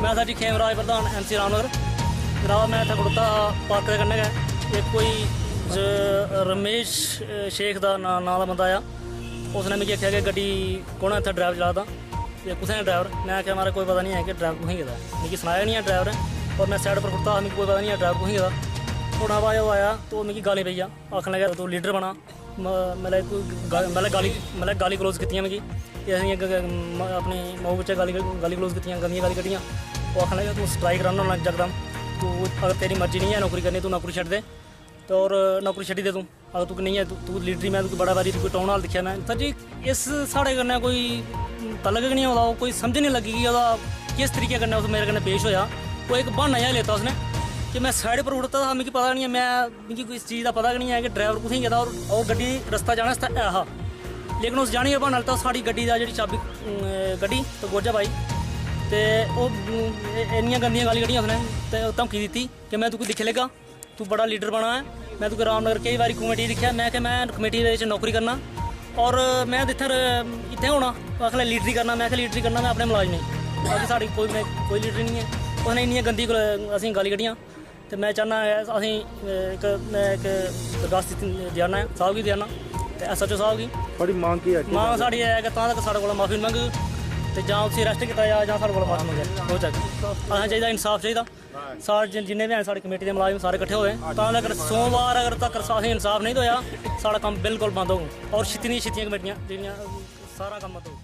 मैं सर जी खेमराज प्रधान MC रामनगर जनाब। मैं इतना खड़ोता पार्क के कन्नै गै एक कोई रमेश शेख का नां का बंदा आया। उसने मिगी आख्या कि गड्डी कौन इतना ड्राइवर चला दा कुत्थै ड्राइवर। मैं आख्या मारा कोई पता नहीं है कि ड्राइवर कुत्थै गेदा। मिगी सनाया नहीं है ड्राइवर और मैं साइड पर खड़ोता मिगी कोई पता नहीं है ड्राइवर कुत्थै गेदा। थोड़ा बाद ओह् आया तो मिगी गाली पेई आ आखन लगा तू लीडर बना। मतलब गाली गलोज कीतियां मिगी अपनी मऊ बिच्च गाली गलोज कीतियां गंदियां गाली कड्ढियां। वो आखन लगा तू स्ट्राइक रन होना जकदम तू अगर तेरी मर्जी नहीं है नौकरी करनी तू नौकरी छड्ड दे तो और नौकरी छड्डी दे तू अगर तू नहीं है तू लीडरी। मैं तू बड़ा बारी कोई टाउन हाल दिक्खेआ मैं सर जी इस साढ़े कन्नै कोई तलक गै नहीं होदा। कोई समझ नहीं लगी कि ओह्दा किस तरीके कन्नै उस मेरे कन्नै पेश होया। वो एक बहाना जहा लेता उसने कि मैं साइड पर उड़ता था मिगी पता नहीं है मिगी इस चीज़ का पता नहीं है कि ड्राइवर कुत्थै गेदा और गड्डी रस्ता जाने आस्तै है हा। लेकिन उस जाने का बहाना लेता साड़ी गड्डी का जी चाबी गड्डी तो गोजा पाई तो इन्नियां गंदियां गाली कड्ढियां उसने तो धमकी दी कि मैं तुकी दिक्खे लगा तू बड़ा लीडर बना है। मैं तुके रामनगर कई बार कमेटी दिक्खा मैं कि मैं कमेटी नौकरी करना और मैं इत्थै होना आखना लीडरी करना। मैं लीडरी करना मैं अपने मुलाजम बाकी साड़ी कोई लीडर नहीं है। उसने इन्नियां गंदी असें गाली कड्ढियां तो मैं चाहना असें एक दरखास्त देना है साहब गी देना तो SHO साहब गी। बड़ी मांग की है मांग साड़ी है कि तां तक साढ़े कोला माफी मंग ते जां उसी अरेस्ट कीता जा जां साढ़े कोला माफी मंगे हो चक असें चाहिदा इंसाफ चाहिदा। सारे जिन्ने भी हैं साढ़ी कमेटी के मुलाजम सारे इकट्ठे होए तां तक सोमवार अगर तक असें इंसाफ नहीं होया साढ़ा कम्म बिल्कुल बंद होग और छित्तियां कमेटियां जिहड़ियां सारा कम्म बंद होग।